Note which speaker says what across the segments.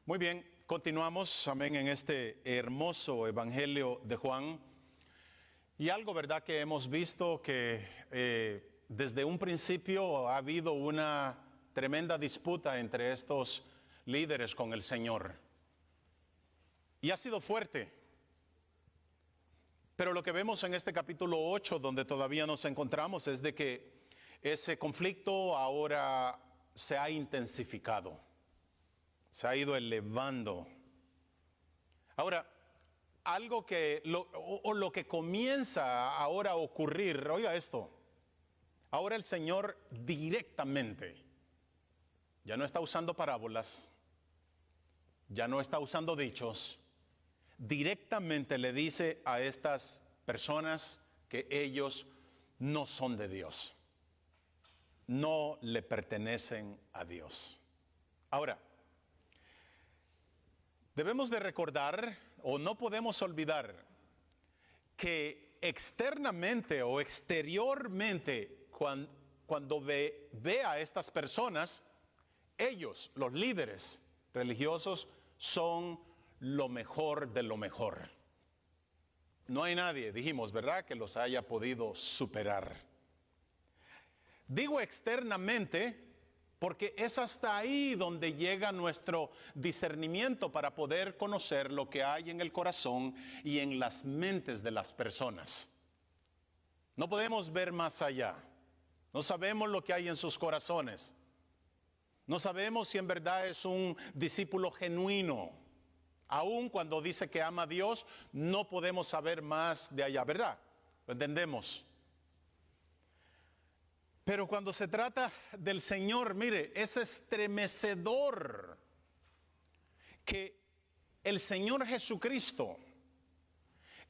Speaker 1: Muy bien, continuamos, amén, en este hermoso Evangelio de Juan. Y algo, ¿verdad?, que hemos visto que desde un principio ha habido una tremenda disputa entre estos líderes con el Señor. Y ha sido fuerte. Pero lo que vemos en este capítulo 8, donde todavía nos encontramos, es de que ese conflicto ahora se ha intensificado. Se ha ido elevando. Ahora, algo que, lo que comienza ahora a ocurrir, oiga esto, ahora el Señor directamente, ya no está usando parábolas, ya no está usando dichos, directamente le dice a estas personas que ellos no son de Dios, no le pertenecen a Dios. Ahora, debemos de recordar, o no podemos olvidar, que externamente o exteriormente, cuando ve a estas personas, ellos, los líderes religiosos, son lo mejor de lo mejor. No hay nadie, dijimos, ¿verdad?, que los haya podido superar. Digo externamente porque es hasta ahí donde llega nuestro discernimiento para poder conocer lo que hay en el corazón y en las mentes de las personas. No podemos ver más allá. No sabemos lo que hay en sus corazones. No sabemos si en verdad es un discípulo genuino. Aun cuando dice que ama a Dios, no podemos saber más de allá, ¿verdad? ¿Lo entendemos? Pero cuando se trata del Señor, mire, es estremecedor que el Señor Jesucristo,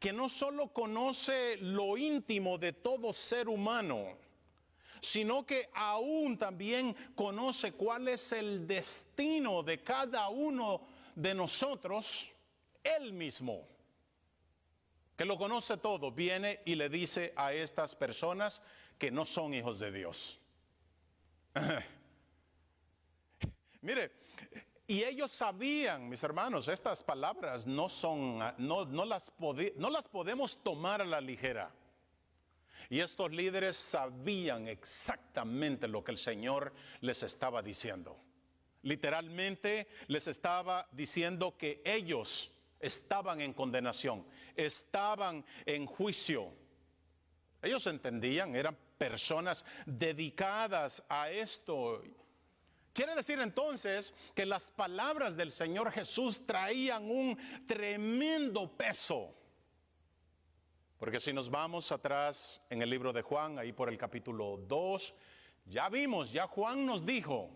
Speaker 1: que no solo conoce lo íntimo de todo ser humano, sino que aún también conoce cuál es el destino de cada uno de nosotros, Él mismo, que lo conoce todo, viene y le dice a estas personas que no son hijos de Dios. Mire, y ellos sabían, mis hermanos, estas palabras no las podemos tomar a la ligera. Y estos líderes sabían exactamente lo que el Señor les estaba diciendo. Literalmente les estaba diciendo que ellos estaban en condenación, estaban en juicio. Ellos entendían, eran personas dedicadas a esto. Quiere decir entonces que las palabras del Señor Jesús traían un tremendo peso. Porque si nos vamos atrás en el libro de Juan, ahí por el capítulo 2, ya vimos, ya Juan nos dijo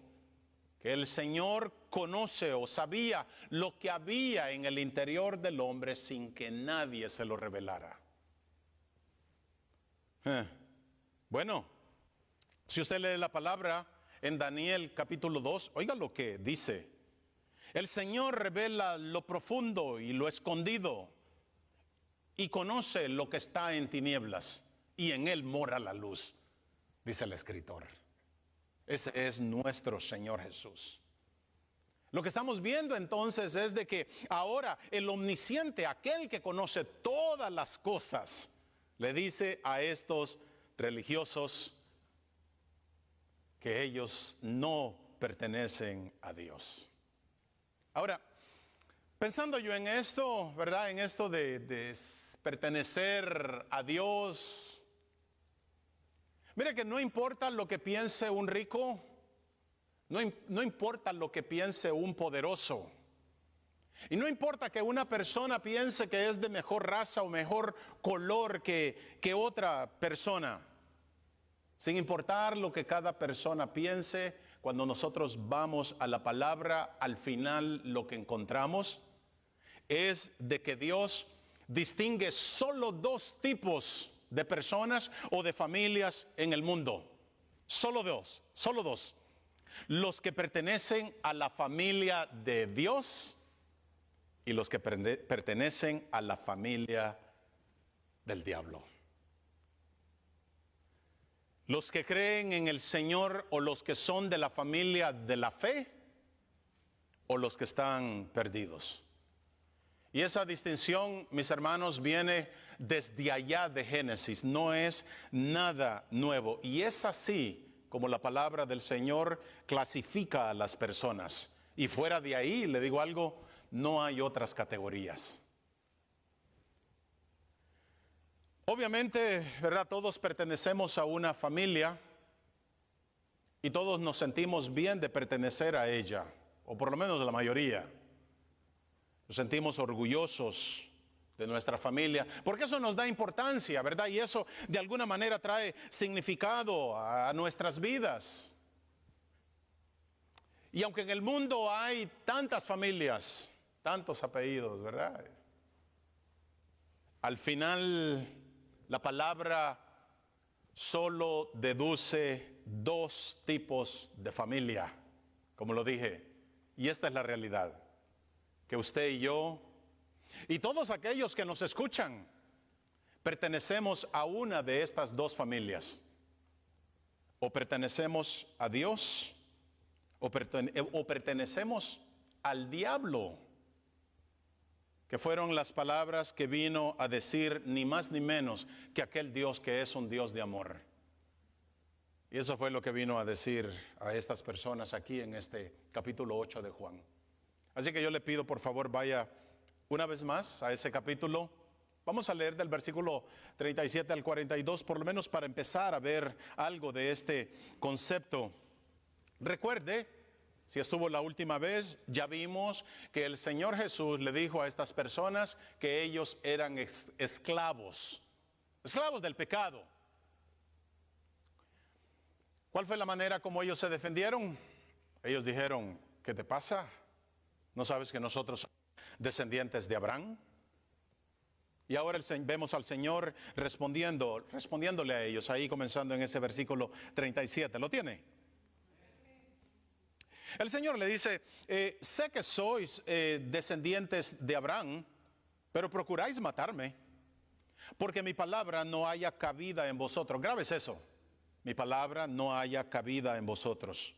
Speaker 1: que el Señor conoce o sabía lo que había en el interior del hombre sin que nadie se lo revelara. Bueno, si usted lee la palabra en Daniel capítulo 2, oiga lo que dice. El Señor revela lo profundo y lo escondido y conoce lo que está en tinieblas y en Él mora la luz, dice el escritor. Ese es nuestro Señor Jesús. Lo que estamos viendo entonces es de que ahora el omnisciente, aquel que conoce todas las cosas, le dice a estos religiosos que ellos no pertenecen a Dios. Ahora, pensando yo en esto, ¿verdad? En esto de pertenecer a Dios. Mire que no importa lo que piense un rico, no importa lo que piense un poderoso. Y no importa que una persona piense que es de mejor raza o mejor color que otra persona. Sin importar lo que cada persona piense, cuando nosotros vamos a la palabra, al final lo que encontramos es de que Dios distingue solo dos tipos de personas o de familias en el mundo. Solo dos. Los que pertenecen a la familia de Dios y los que pertenecen a la familia del diablo. Los que creen en el Señor o los que son de la familia de la fe o los que están perdidos. Y esa distinción, mis hermanos, viene desde allá de Génesis, no es nada nuevo. Y es así como la palabra del Señor clasifica a las personas. Y fuera de ahí, le digo algo, no hay otras categorías. Obviamente, ¿verdad? Todos pertenecemos a una familia y todos nos sentimos bien de pertenecer a ella, o por lo menos la mayoría. Nos sentimos orgullosos de nuestra familia, porque eso nos da importancia, ¿verdad? Y eso de alguna manera trae significado a nuestras vidas. Y aunque en el mundo hay tantas familias, tantos apellidos, ¿verdad? Al final, la palabra solo deduce dos tipos de familia, como lo dije, y esta es la realidad. Que usted y yo, y todos aquellos que nos escuchan, pertenecemos a una de estas dos familias. O pertenecemos a Dios, o pertenecemos al diablo, que fueron las palabras que vino a decir ni más ni menos que aquel Dios que es un Dios de amor. Y eso fue lo que vino a decir a estas personas aquí en este capítulo 8 de Juan. Así que yo le pido, por favor, vaya una vez más a ese capítulo. Vamos a leer del versículo 37 al 42, por lo menos para empezar a ver algo de este concepto. Recuerde, si estuvo la última vez, ya vimos que el Señor Jesús le dijo a estas personas que ellos eran esclavos del pecado. ¿Cuál fue la manera como ellos se defendieron? Ellos dijeron, ¿qué te pasa? ¿No sabes que nosotros somos descendientes de Abraham? Y ahora vemos al Señor respondiéndole a ellos, ahí comenzando en ese versículo 37. ¿Lo tiene? El Señor le dice, sé que sois descendientes de Abraham, pero procuráis matarme, porque mi palabra no haya cabida en vosotros. Grabes eso, mi palabra no haya cabida en vosotros.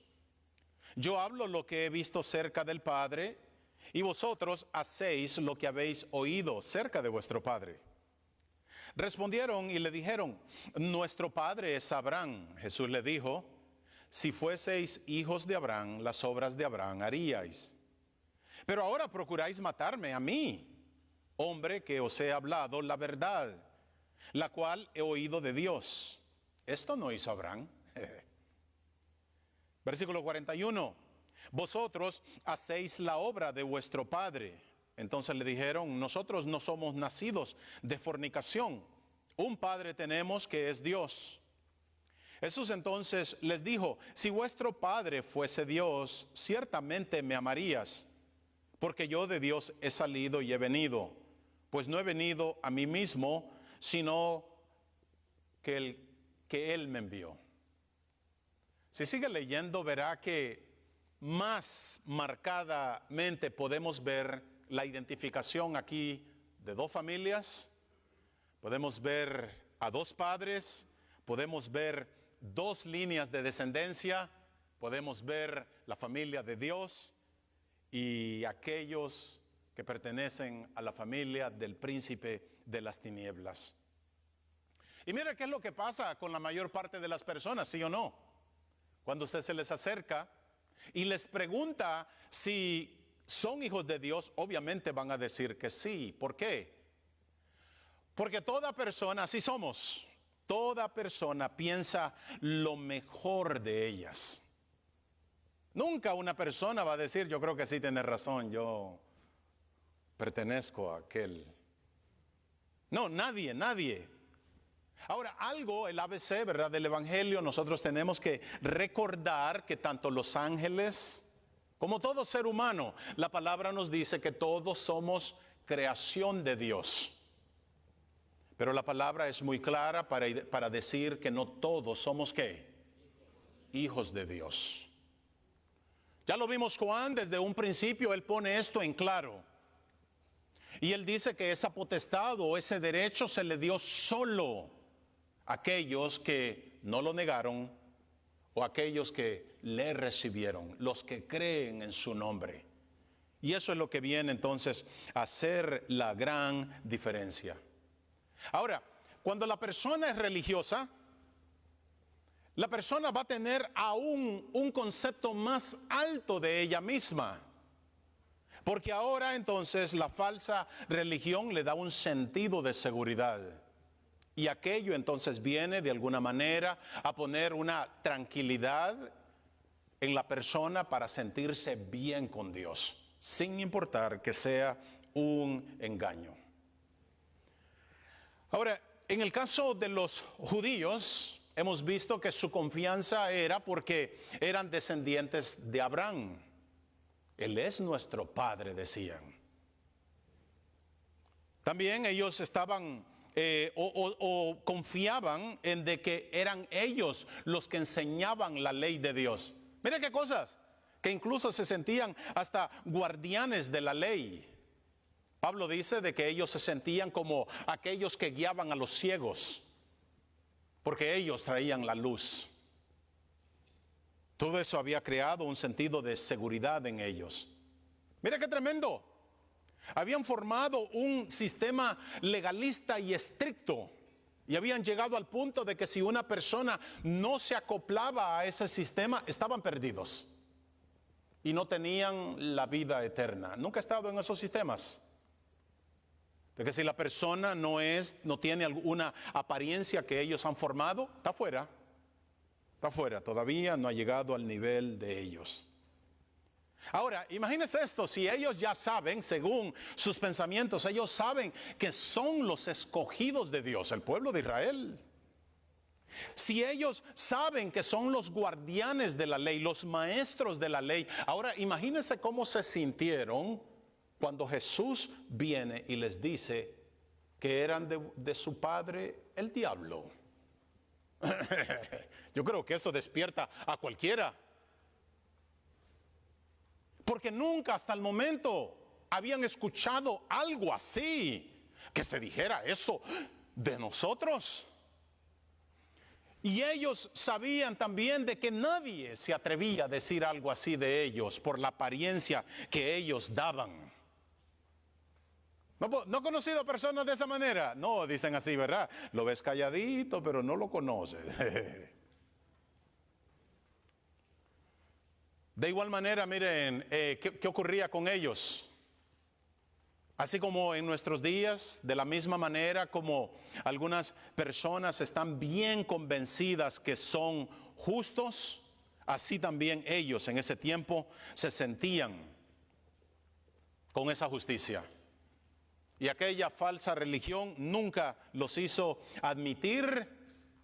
Speaker 1: Yo hablo lo que he visto cerca del Padre, y vosotros hacéis lo que habéis oído cerca de vuestro Padre. Respondieron y le dijeron, nuestro Padre es Abraham. Jesús le dijo, si fueseis hijos de Abraham, las obras de Abraham haríais. Pero ahora procuráis matarme a mí, hombre que os he hablado la verdad, la cual he oído de Dios. Esto no hizo Abraham. Versículo 41, vosotros hacéis la obra de vuestro padre. Entonces le dijeron, nosotros no somos nacidos de fornicación, un padre tenemos que es Dios. Jesús entonces les dijo, si vuestro padre fuese Dios, ciertamente me amarías, porque yo de Dios he salido y he venido, pues no he venido a mí mismo, sino que Él me envió. Si sigue leyendo, verá que más marcadamente podemos ver la identificación aquí de dos familias. Podemos ver a dos padres, podemos ver dos líneas de descendencia, podemos ver la familia de Dios y aquellos que pertenecen a la familia del príncipe de las tinieblas. Y mira qué es lo que pasa con la mayor parte de las personas, ¿sí o no? Cuando usted se les acerca y les pregunta si son hijos de Dios, obviamente van a decir que sí. ¿Por qué? Porque toda persona, así somos, toda persona piensa lo mejor de ellas. Nunca una persona va a decir, yo creo que sí tiene razón, yo pertenezco a aquel. No, nadie. Ahora, algo, el ABC, ¿verdad?, del Evangelio, nosotros tenemos que recordar que tanto los ángeles como todo ser humano, la palabra nos dice que todos somos creación de Dios. Pero la palabra es muy clara para decir que no todos somos, ¿qué? Hijos de Dios. Ya lo vimos Juan, desde un principio él pone esto en claro. Y él dice que esa potestad o ese derecho se le dio solo a aquellos que no lo negaron o aquellos que le recibieron, los que creen en su nombre. Y eso es lo que viene entonces a hacer la gran diferencia. Ahora, cuando la persona es religiosa, la persona va a tener aún un concepto más alto de ella misma. Porque ahora entonces la falsa religión le da un sentido de seguridad. Y aquello entonces viene de alguna manera a poner una tranquilidad en la persona para sentirse bien con Dios, sin importar que sea un engaño. Ahora, en el caso de los judíos, hemos visto que su confianza era porque eran descendientes de Abraham. Él es nuestro padre, decían. También ellos estaban o confiaban en de que eran ellos los que enseñaban la ley de Dios. Mira qué cosas, que incluso se sentían hasta guardianes de la ley. Pablo dice de que ellos se sentían como aquellos que guiaban a los ciegos, porque ellos traían la luz. Todo eso había creado un sentido de seguridad en ellos. Mira qué tremendo. Habían formado un sistema legalista y estricto. Y habían llegado al punto de que si una persona no se acoplaba a ese sistema, estaban perdidos. Y no tenían la vida eterna. Nunca he estado en esos sistemas. De que si la persona no tiene alguna apariencia que ellos han formado, está fuera. Está fuera, todavía no ha llegado al nivel de ellos. Ahora, imagínense esto, si ellos ya saben, según sus pensamientos, ellos saben que son los escogidos de Dios, el pueblo de Israel. Si ellos saben que son los guardianes de la ley, los maestros de la ley, ahora imagínense cómo se sintieron cuando Jesús viene y les dice que eran de su padre el diablo. Yo creo que eso despierta a cualquiera. Porque nunca hasta el momento habían escuchado algo así, que se dijera eso de nosotros. Y ellos sabían también de que nadie se atrevía a decir algo así de ellos por la apariencia que ellos daban. ¿No he conocido personas de esa manera? No, dicen así, ¿verdad? Lo ves calladito, pero no lo conoces. De igual manera, miren, ¿qué ocurría con ellos? Así como en nuestros días, de la misma manera como algunas personas están bien convencidas que son justos, así también ellos en ese tiempo se sentían con esa justicia. Y aquella falsa religión nunca los hizo admitir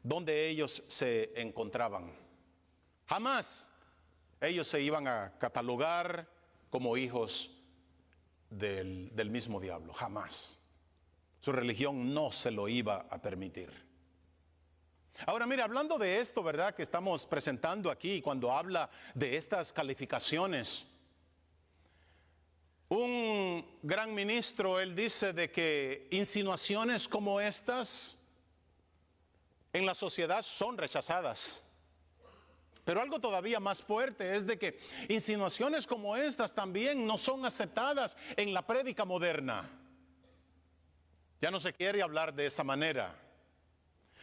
Speaker 1: donde ellos se encontraban. Jamás ellos se iban a catalogar como hijos del mismo diablo, jamás. Su religión no se lo iba a permitir. Ahora mira, hablando de esto, ¿verdad? Que estamos presentando aquí, cuando habla de estas calificaciones, un gran ministro, él dice de que insinuaciones como estas en la sociedad son rechazadas. Pero algo todavía más fuerte es de que insinuaciones como estas también no son aceptadas en la prédica moderna. Ya no se quiere hablar de esa manera.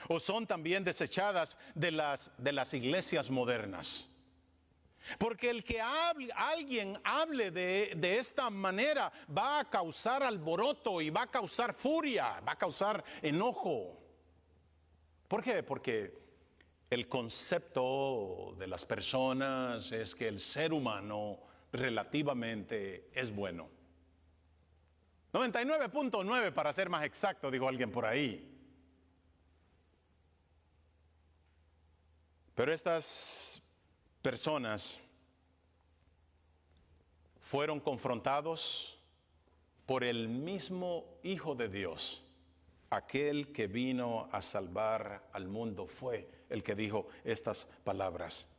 Speaker 1: O son también desechadas de las iglesias modernas. Porque el que alguien hable de esta manera va a causar alboroto y va a causar furia, va a causar enojo. ¿Por qué? Porque el concepto de las personas es que el ser humano relativamente es bueno. 99.9 para ser más exacto, dijo alguien por ahí. Pero estas personas fueron confrontados por el mismo Hijo de Dios. Aquel que vino a salvar al mundo fue el que dijo estas palabras.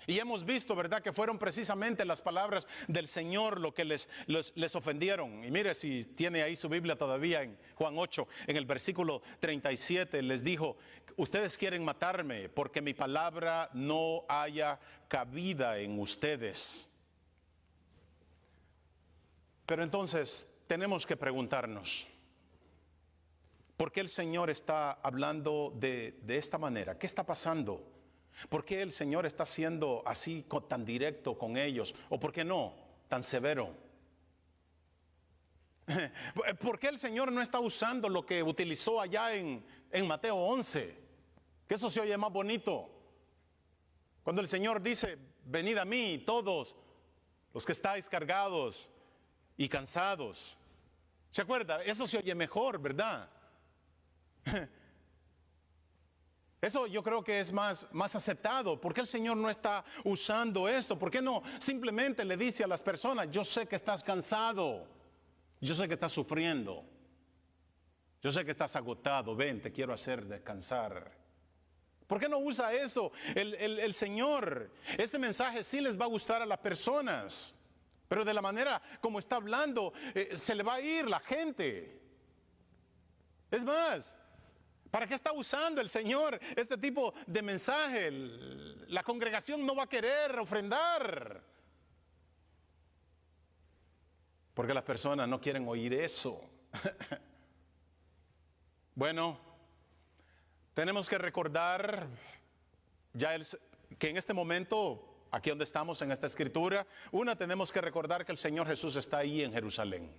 Speaker 1: Y hemos visto, ¿verdad?, que fueron precisamente las palabras del Señor lo que les ofendieron. Y mire, si tiene ahí su Biblia todavía, en Juan 8, en el versículo 37, les dijo: ustedes quieren matarme porque mi palabra no haya cabida en ustedes. Pero entonces tenemos que preguntarnos, ¿por qué el Señor está hablando de esta manera? ¿Qué está pasando? ¿Por qué el Señor está siendo así tan directo con ellos? ¿O por qué no tan severo? ¿Por qué el Señor no está usando lo que utilizó allá en Mateo 11? Que eso se oye más bonito. Cuando el Señor dice, venid a mí todos los que estáis cargados y cansados. ¿Se acuerda? Eso se oye mejor, ¿verdad? Eso yo creo que es más aceptado. ¿Por qué el Señor no está usando esto? ¿Por qué no simplemente le dice a las personas, yo sé que estás cansado, yo sé que estás sufriendo, yo sé que estás agotado, ven, te quiero hacer descansar? ¿Por qué no usa eso el Señor? Este mensaje sí les va a gustar a las personas, pero de la manera como está hablando, se le va a ir la gente. Es más, ¿para qué está usando el Señor este tipo de mensaje? La congregación no va a querer ofrendar, porque las personas no quieren oír eso. Bueno, tenemos que recordar que en este momento, aquí donde estamos en esta escritura, tenemos que recordar que el Señor Jesús está ahí en Jerusalén.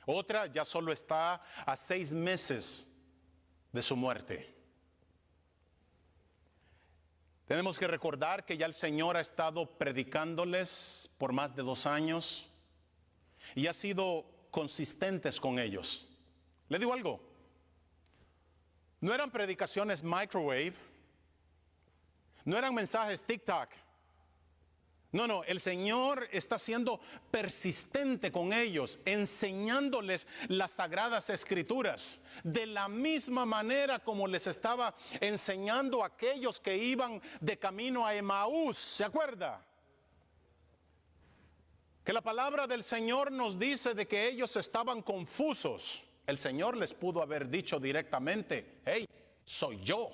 Speaker 1: Otra, ya solo está a 6 meses de su muerte. Tenemos que recordar que ya el Señor ha estado predicándoles por más de 2 años y ha sido consistentes con ellos. Le digo algo, no eran predicaciones microwave, no eran mensajes TikTok. No, el Señor está siendo persistente con ellos, enseñándoles las sagradas escrituras, de la misma manera como les estaba enseñando a aquellos que iban de camino a Emaús. ¿Se acuerda? Que la palabra del Señor nos dice de que ellos estaban confusos. El Señor les pudo haber dicho directamente, hey, soy yo.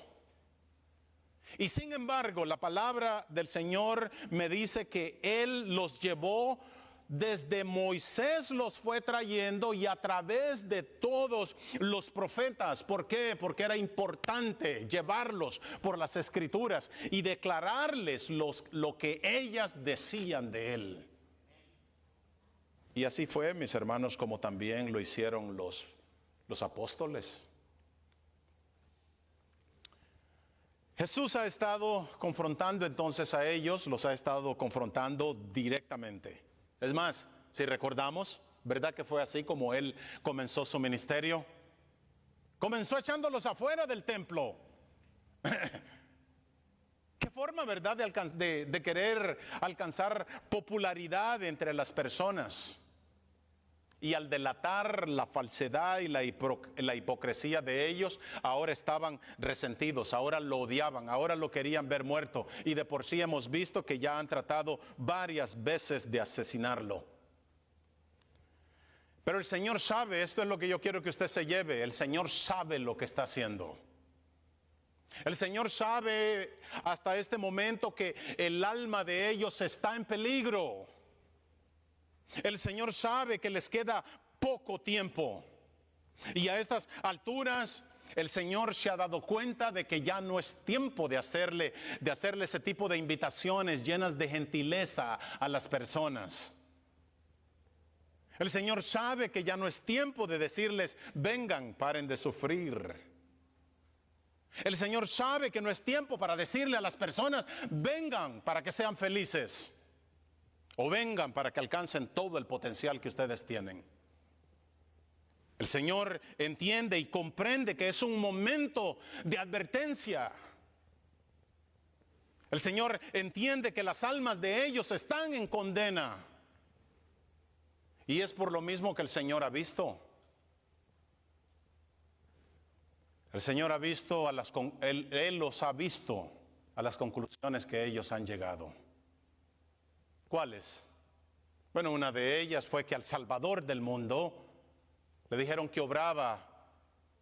Speaker 1: Y sin embargo, la palabra del Señor me dice que Él los llevó desde Moisés, los fue trayendo y a través de todos los profetas. ¿Por qué? Porque era importante llevarlos por las escrituras y declararles lo que ellas decían de Él. Y así fue, mis hermanos, como también lo hicieron los apóstoles. Jesús ha estado confrontando entonces a ellos, los ha estado confrontando directamente. Es más, si recordamos, ¿verdad que fue así como Él comenzó su ministerio? Comenzó echándolos afuera del templo. ¿Qué forma, verdad, de querer alcanzar popularidad entre las personas? Y al delatar la falsedad y la hipocresía de ellos, ahora estaban resentidos, ahora lo odiaban, ahora lo querían ver muerto. Y de por sí hemos visto que ya han tratado varias veces de asesinarlo. Pero el Señor sabe, esto es lo que yo quiero que usted se lleve, el Señor sabe lo que está haciendo. El Señor sabe hasta este momento que el alma de ellos está en peligro. El Señor sabe que les queda poco tiempo. Y a estas alturas el Señor se ha dado cuenta de que ya no es tiempo de hacerle ese tipo de invitaciones llenas de gentileza a las personas. El Señor sabe que ya no es tiempo de decirles, vengan, paren de sufrir. El Señor sabe que no es tiempo para decirle a las personas, vengan para que sean felices. O vengan para que alcancen todo el potencial que ustedes tienen. El Señor entiende y comprende que es un momento de advertencia. El Señor entiende que las almas de ellos están en condena. Y es por lo mismo que el Señor ha visto. El Señor ha visto, Él los ha visto a las conclusiones que ellos han llegado. ¿Cuáles? Bueno, una de ellas fue que al Salvador del mundo le dijeron que obraba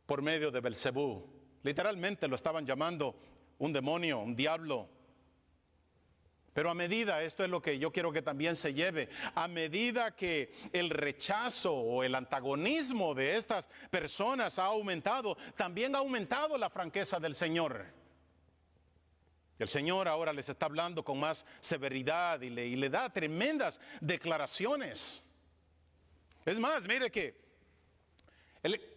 Speaker 1: por medio de Belcebú. Literalmente lo estaban llamando un demonio, un diablo. Pero a medida, esto es lo que yo quiero que también se lleve, a medida que el rechazo o el antagonismo de estas personas ha aumentado, también ha aumentado la franqueza del Señor. El Señor ahora les está hablando con más severidad y le da tremendas declaraciones. Es más, mire que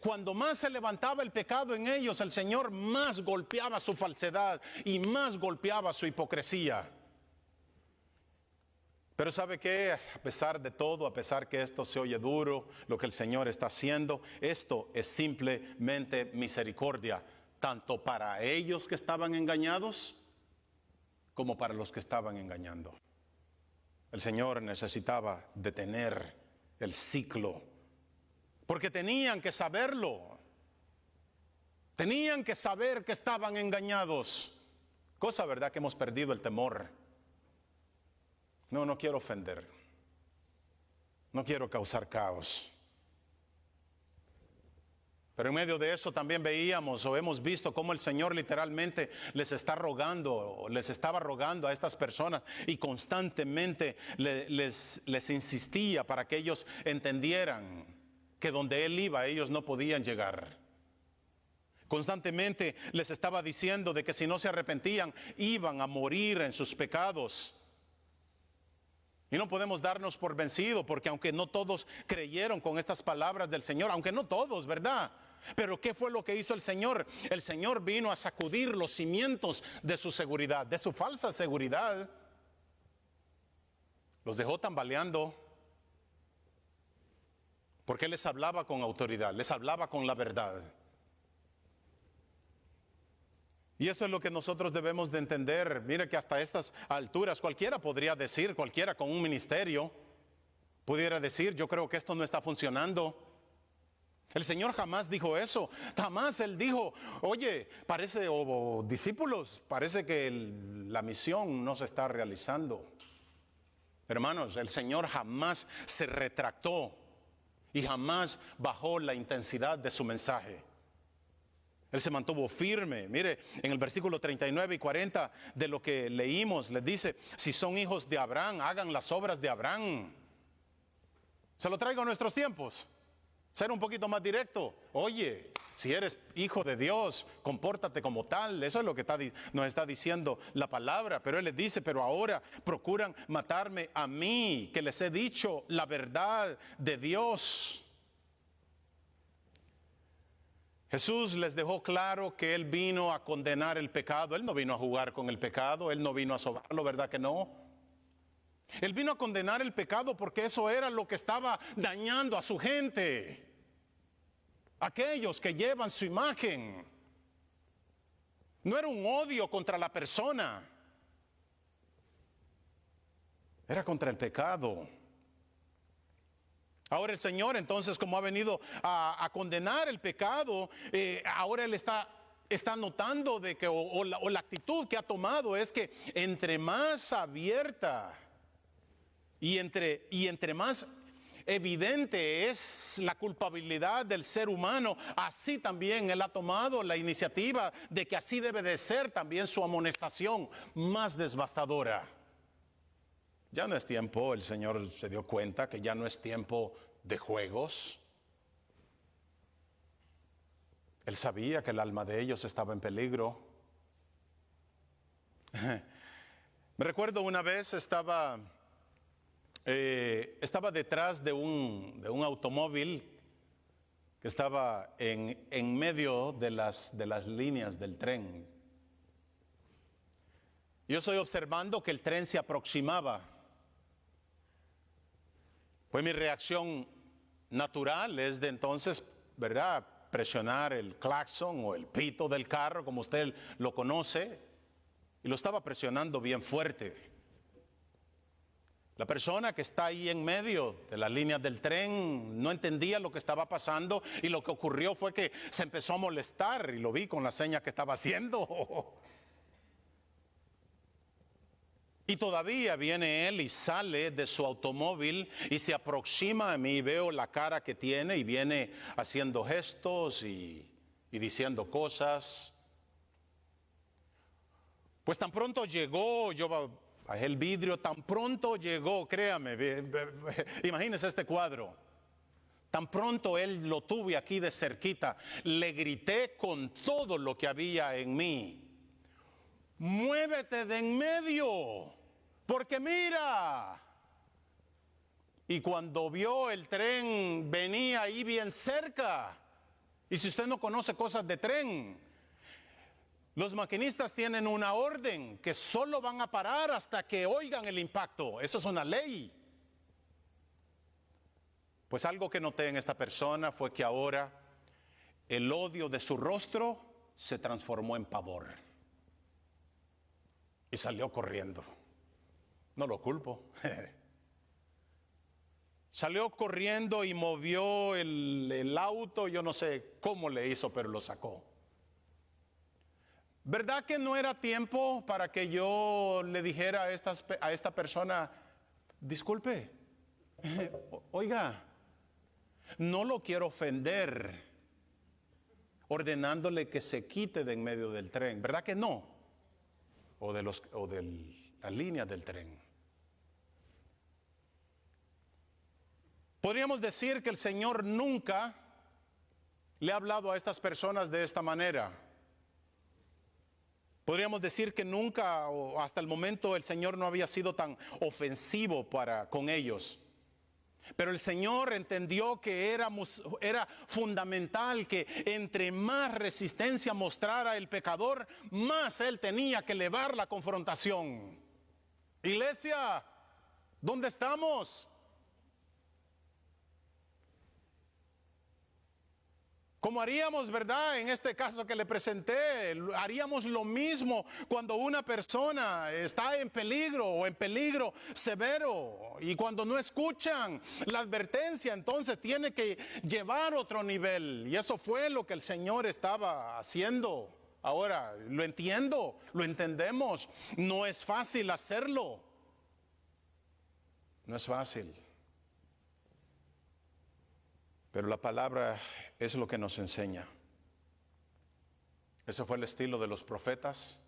Speaker 1: cuando más se levantaba el pecado en ellos, el Señor más golpeaba su falsedad y más golpeaba su hipocresía. Pero ¿sabe qué? A pesar de todo, a pesar que esto se oye duro, lo que el Señor está haciendo, esto es simplemente misericordia, tanto para ellos que estaban engañados, como para los que estaban engañando. El Señor necesitaba detener el ciclo, porque tenían que saberlo. Tenían que saber que estaban engañados. Cosa, ¿verdad?, que hemos perdido el temor. No quiero ofender. No quiero causar caos. Pero en medio de eso también veíamos o hemos visto cómo el Señor literalmente les estaba rogando a estas personas y constantemente les insistía para que ellos entendieran que donde Él iba ellos no podían llegar. Constantemente les estaba diciendo de que si no se arrepentían iban a morir en sus pecados. Y no podemos darnos por vencidos, porque aunque no todos creyeron con estas palabras del Señor, aunque no todos, ¿verdad? Pero ¿qué fue lo que hizo el Señor? El Señor vino a sacudir los cimientos de su seguridad, de su falsa seguridad. Los dejó tambaleando, porque les hablaba con autoridad, les hablaba con la verdad. Y esto es lo que nosotros debemos de entender. Mire que hasta estas alturas cualquiera podría decir, cualquiera con un ministerio pudiera decir, yo creo que esto no está funcionando. El Señor jamás dijo eso. Jamás Él dijo, oye, parece, o discípulos, parece que la misión no se está realizando. Hermanos, el Señor jamás se retractó y jamás bajó la intensidad de su mensaje. Él se mantuvo firme. Mire, en el versículo 39 y 40 de lo que leímos, les dice, si son hijos de Abraham, hagan las obras de Abraham. Se lo traigo a nuestros tiempos. Ser un poquito más directo. Oye, si eres hijo de Dios, compórtate como tal. Eso es lo que nos está diciendo la palabra. Pero Él les dice, pero ahora procuran matarme a mí, que les he dicho la verdad de Dios. Jesús les dejó claro que Él vino a condenar el pecado. Él no vino a jugar con el pecado, Él no vino a sobarlo, ¿verdad que no? Él vino a condenar el pecado porque eso era lo que estaba dañando a su gente. Aquellos que llevan su imagen. No era un odio contra la persona, era contra el pecado. Ahora el Señor, entonces, como ha venido a condenar el pecado, ahora Él está notando de que, o la actitud que ha tomado es que entre más abierta y entre más evidente es la culpabilidad del ser humano, así también Él ha tomado la iniciativa de que así debe de ser también su amonestación más devastadora. Ya no es tiempo, el Señor se dio cuenta que ya no es tiempo de juegos. Él sabía que el alma de ellos estaba en peligro. Me recuerdo una vez estaba detrás de un automóvil que estaba en medio de las líneas del tren. Yo estoy observando que el tren se aproximaba. Pues mi reacción natural es de entonces, ¿verdad?, presionar el claxon o el pito del carro, como usted lo conoce, y lo estaba presionando bien fuerte. La persona que está ahí en medio de las líneas del tren no entendía lo que estaba pasando y lo que ocurrió fue que se empezó a molestar y lo vi con la seña que estaba haciendo. Y todavía viene él y sale de su automóvil y se aproxima a mí y veo la cara que tiene y viene haciendo gestos y diciendo cosas. Pues tan pronto llegó, yo Bajé el vidrio, tan pronto llegó, créame, imagínese este cuadro. Tan pronto él lo tuve aquí de cerquita, le grité con todo lo que había en mí: muévete de en medio, porque mira. Y cuando vio el tren, venía ahí bien cerca. Y si usted no conoce cosas de tren, los maquinistas tienen una orden que solo van a parar hasta que oigan el impacto. Eso es una ley. Pues algo que noté en esta persona fue que ahora el odio de su rostro se transformó en pavor. Y salió corriendo. No lo culpo. Salió corriendo y movió el auto, yo no sé cómo le hizo, pero lo sacó. ¿Verdad que no era tiempo para que yo le dijera a esta persona: disculpe, oiga, no lo quiero ofender ordenándole que se quite de en medio del tren? ¿Verdad que no? O de la línea del tren. Podríamos decir que el Señor nunca le ha hablado a estas personas de esta manera. Podríamos decir que nunca o hasta el momento el Señor no había sido tan ofensivo con ellos. Pero el Señor entendió que era fundamental que entre más resistencia mostrara el pecador, más él tenía que elevar la confrontación. Iglesia, ¿dónde estamos? Como haríamos, ¿verdad? En este caso que le presenté, haríamos lo mismo cuando una persona está en peligro o en peligro severo, y cuando no escuchan la advertencia, entonces tiene que llevar otro nivel. Y eso fue lo que el Señor estaba haciendo. Ahora, lo entiendo, lo entendemos. No es fácil hacerlo. No es fácil. Pero la palabra es lo que nos enseña. Ese fue el estilo de los profetas.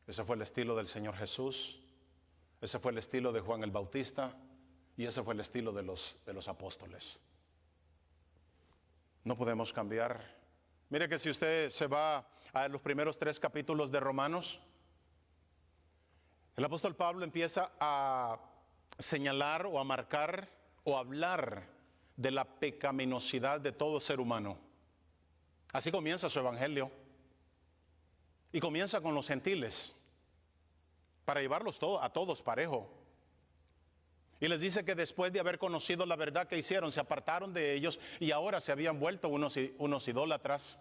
Speaker 1: Ese fue el estilo del Señor Jesús. Ese fue el estilo de Juan el Bautista. Y ese fue el estilo de los apóstoles. No podemos cambiar. Mire que si usted se va a los primeros 3 capítulos de Romanos, el apóstol Pablo empieza a señalar o a marcar o a hablar de la pecaminosidad de todo ser humano. Así comienza su evangelio. Y comienza con los gentiles, para llevarlos a todos parejo. Y les dice que después de haber conocido la verdad que hicieron, se apartaron de ellos y ahora se habían vuelto unos idólatras.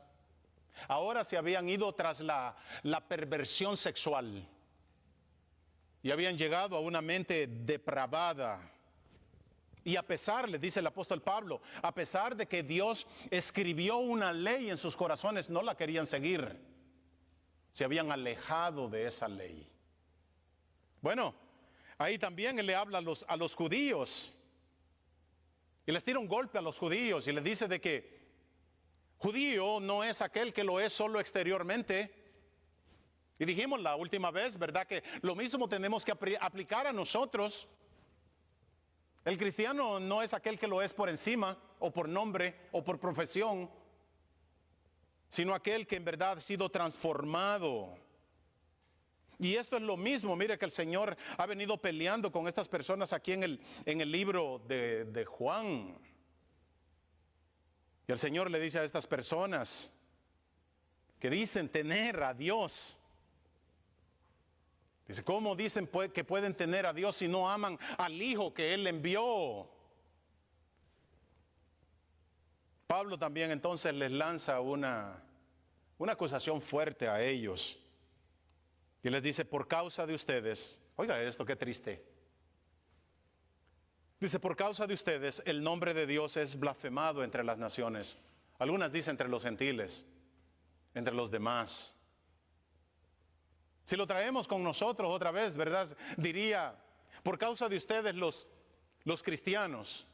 Speaker 1: Ahora se habían ido tras la perversión sexual. Y habían llegado a una mente depravada. Y a pesar, le dice el apóstol Pablo, a pesar de que Dios escribió una ley en sus corazones, no la querían seguir. Se habían alejado de esa ley. Bueno, ahí también él le habla a los judíos. Y les tira un golpe a los judíos y les dice de que judío no es aquel que lo es solo exteriormente. Y dijimos la última vez, ¿verdad?, que lo mismo tenemos que aplicar a nosotros. El cristiano no es aquel que lo es por encima, o por nombre, o por profesión, sino aquel que en verdad ha sido transformado. Y esto es lo mismo, mire que el Señor ha venido peleando con estas personas aquí en el libro de Juan. Y el Señor le dice a estas personas que dicen tener a Dios. Dice, ¿cómo dicen que pueden tener a Dios si no aman al Hijo que Él envió? Pablo también entonces les lanza una acusación fuerte a ellos. Y les dice, por causa de ustedes, oiga esto, qué triste. Dice, por causa de ustedes el nombre de Dios es blasfemado entre las naciones. Algunas dicen entre los gentiles, entre los demás. Si lo traemos con nosotros otra vez, ¿verdad? Diría, por causa de ustedes los cristianos,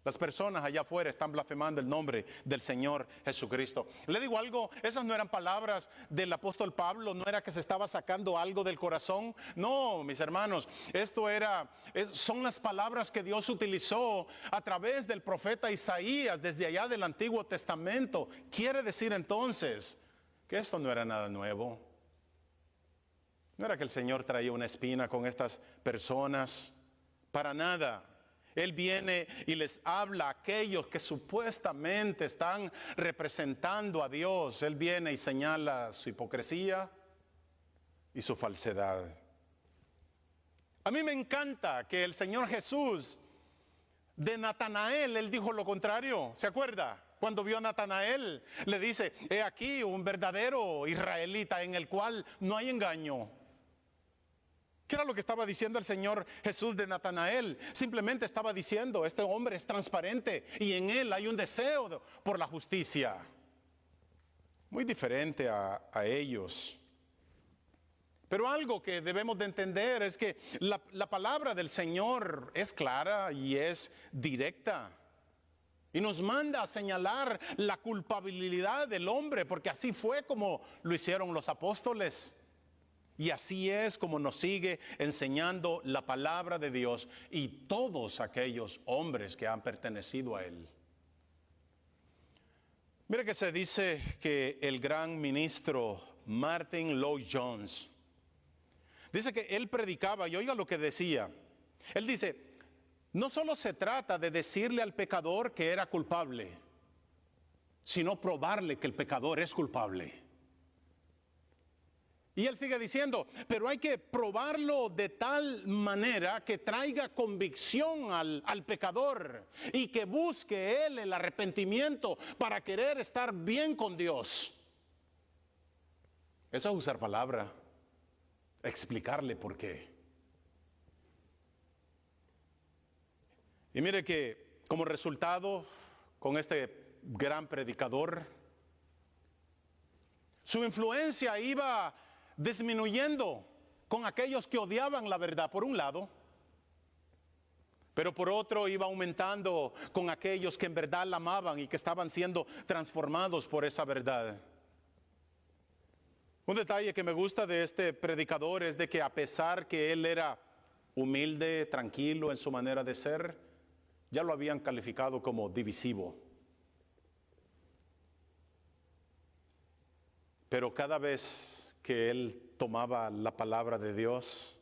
Speaker 1: Las personas allá afuera están blasfemando el nombre del Señor Jesucristo. Le digo algo, esas no eran palabras del apóstol Pablo, no era que se estaba sacando algo del corazón. No, mis hermanos, son las palabras que Dios utilizó a través del profeta Isaías desde allá del Antiguo Testamento. Quiere decir entonces que esto no era nada nuevo. No era que el Señor traía una espina con estas personas, para nada. Él viene y les habla a aquellos que supuestamente están representando a Dios. Él viene y señala su hipocresía y su falsedad. A mí me encanta que el Señor Jesús, de Natanael, Él dijo lo contrario. ¿Se acuerda? Cuando vio a Natanael, le dice, he aquí un verdadero israelita en el cual no hay engaño. ¿Qué era lo que estaba diciendo el Señor Jesús de Natanael? Simplemente estaba diciendo, este hombre es transparente y en él hay un deseo por la justicia. Muy diferente a ellos. Pero algo que debemos de entender es que la palabra del Señor es clara y es directa. Y nos manda a señalar la culpabilidad del hombre, porque así fue como lo hicieron los apóstoles. Y así es como nos sigue enseñando la palabra de Dios y todos aquellos hombres que han pertenecido a Él. Mira que se dice que el gran ministro Martin Lloyd-Jones, dice que él predicaba, y oiga lo que decía. Él dice, no solo se trata de decirle al pecador que era culpable, sino probarle que el pecador es culpable. Y él sigue diciendo, pero hay que probarlo de tal manera que traiga convicción al pecador y que busque él el arrepentimiento para querer estar bien con Dios. Eso es usar palabra, explicarle por qué. Y mire que como resultado, con este gran predicador, su influencia iba disminuyendo con aquellos que odiaban la verdad por un lado, pero por otro iba aumentando con aquellos que en verdad la amaban y que estaban siendo transformados por esa verdad. Un detalle que me gusta de este predicador es de que a pesar que él era humilde, tranquilo en su manera de ser, ya lo habían calificado como divisivo. Pero cada vez que él tomaba la palabra de Dios,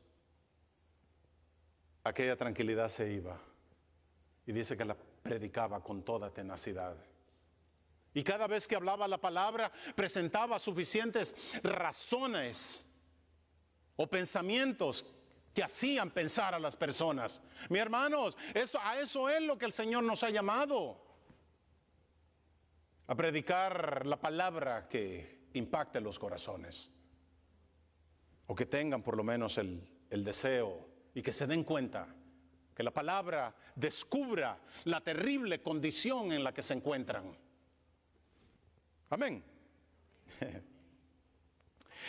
Speaker 1: aquella tranquilidad se iba. Y dice que la predicaba con toda tenacidad. Y cada vez que hablaba la palabra, presentaba suficientes razones o pensamientos que hacían pensar a las personas. Mis hermanos, a eso es lo que el Señor nos ha llamado. A predicar la palabra que impacte los corazones. O que tengan por lo menos el deseo y que se den cuenta que la palabra descubra la terrible condición en la que se encuentran. Amén.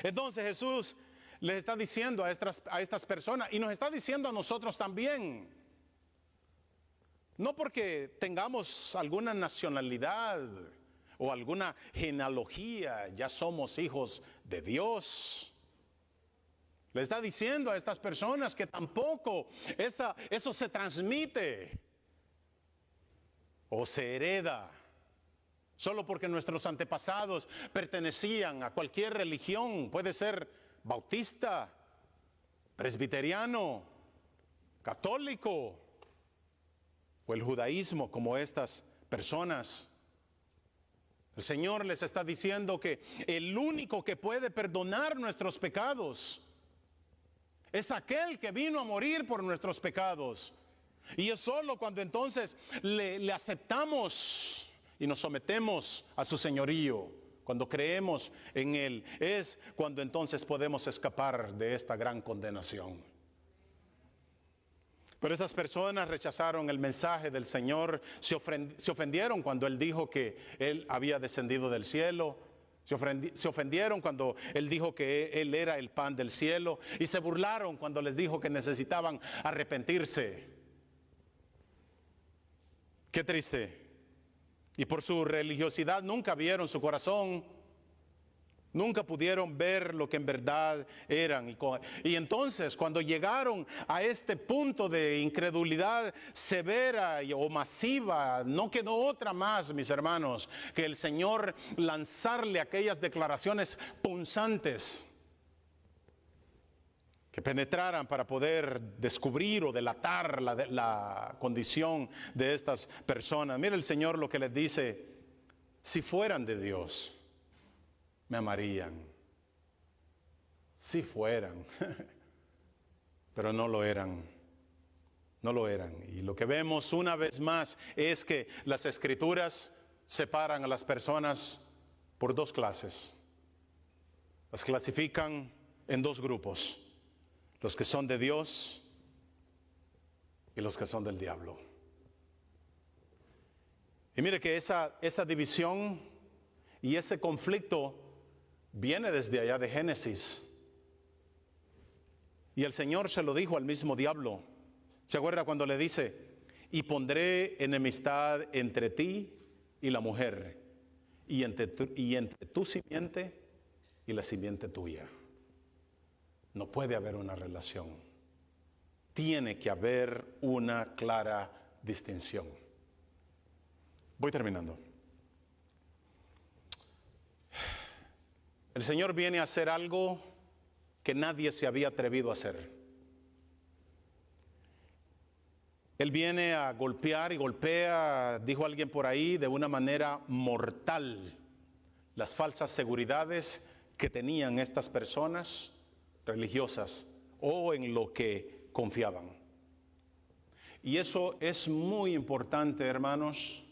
Speaker 1: Entonces Jesús les está diciendo a estas personas y nos está diciendo a nosotros también. No porque tengamos alguna nacionalidad o alguna genealogía, ya somos hijos de Dios. Le está diciendo a estas personas que tampoco eso se transmite o se hereda solo porque nuestros antepasados pertenecían a cualquier religión. Puede ser bautista, presbiteriano, católico o el judaísmo, como estas personas. El Señor les está diciendo que el único que puede perdonar nuestros pecados es aquel que vino a morir por nuestros pecados. Y es solo cuando entonces le aceptamos y nos sometemos a su señorío, cuando creemos en Él, es cuando entonces podemos escapar de esta gran condenación. Pero estas personas rechazaron el mensaje del Señor, se ofendieron cuando Él dijo que Él había descendido del cielo. Se ofendieron cuando Él dijo que Él era el pan del cielo. Y se burlaron cuando les dijo que necesitaban arrepentirse. Qué triste. Y por su religiosidad nunca vieron su corazón, nunca pudieron ver lo que en verdad eran. Y entonces cuando llegaron a este punto de incredulidad severa o masiva, no quedó otra más, mis hermanos, que el Señor lanzarle aquellas declaraciones punzantes que penetraran para poder descubrir o delatar la condición de estas personas. Mire el Señor lo que les dice: si fueran de Dios, me amarían. Si fueran, pero no lo eran. No lo eran. Y lo que vemos una vez más es que las Escrituras separan a las personas por dos clases. Las clasifican en dos grupos: los que son de Dios y los que son del diablo. Y mire que esa división y ese conflicto viene desde allá de Génesis. Y el Señor se lo dijo al mismo diablo. ¿Se acuerda cuando le dice: y pondré enemistad entre ti y la mujer, y entre tu simiente y la simiente tuya? No puede haber una relación. Tiene que haber una clara distinción. Voy terminando. El Señor viene a hacer algo que nadie se había atrevido a hacer. Él viene a golpear y golpea, dijo alguien por ahí, de una manera mortal las falsas seguridades que tenían estas personas religiosas o en lo que confiaban. Y eso es muy importante, hermanos,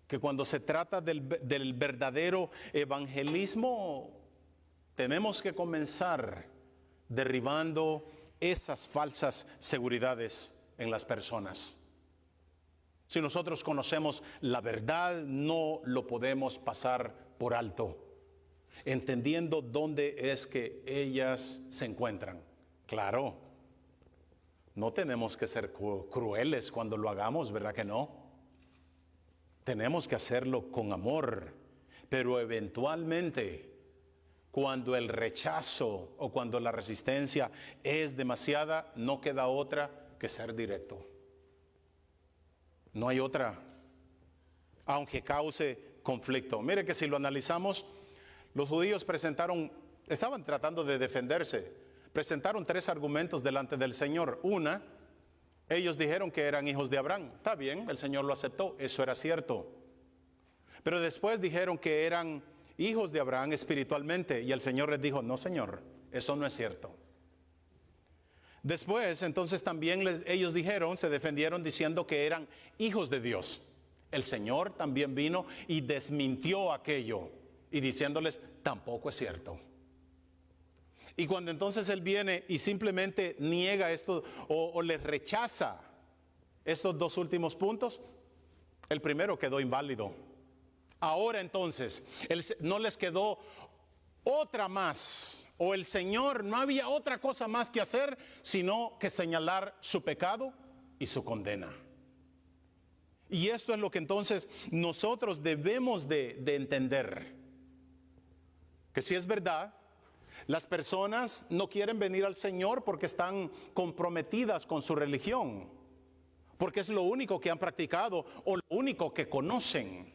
Speaker 1: que cuando se trata del verdadero evangelismo, tenemos que comenzar derribando esas falsas seguridades en las personas. Si nosotros conocemos la verdad, no lo podemos pasar por alto, entendiendo dónde es que ellas se encuentran. Claro, no tenemos que ser crueles cuando lo hagamos, ¿verdad que no? Tenemos que hacerlo con amor, pero eventualmente, cuando el rechazo o cuando la resistencia es demasiada, no queda otra que ser directo. No hay otra, aunque cause conflicto. Mire que si lo analizamos, los judíos estaban tratando de defenderse, presentaron 3 argumentos delante del Señor. Una, ellos dijeron que eran hijos de Abraham. Está bien, el Señor lo aceptó, eso era cierto. Pero después dijeron que eran hijos de Abraham espiritualmente, y el Señor les dijo: no, Señor, eso no es cierto. Después, entonces también ellos se defendieron diciendo que eran hijos de Dios. El Señor también vino y desmintió aquello, y diciéndoles: tampoco es cierto. Y cuando entonces Él viene y simplemente niega esto o les rechaza estos 2 últimos puntos, el primero quedó inválido. Ahora entonces, no les quedó otra más, o el Señor no había otra cosa más que hacer, sino que señalar su pecado y su condena. Y esto es lo que entonces nosotros debemos de entender, que si es verdad, las personas no quieren venir al Señor porque están comprometidas con su religión, porque es lo único que han practicado o lo único que conocen.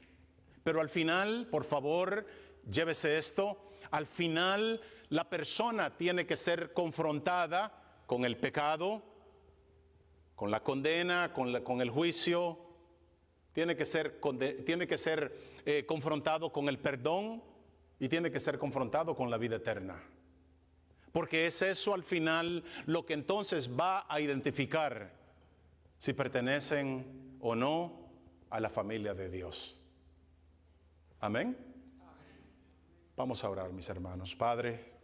Speaker 1: Pero al final, por favor, llévese esto: al final la persona tiene que ser confrontada con el pecado, con la condena, con el juicio. Tiene que ser confrontado con el perdón y tiene que ser confrontado con la vida eterna. Porque es eso al final lo que entonces va a identificar si pertenecen o no a la familia de Dios. Amén. Vamos a orar, mis hermanos. Padre,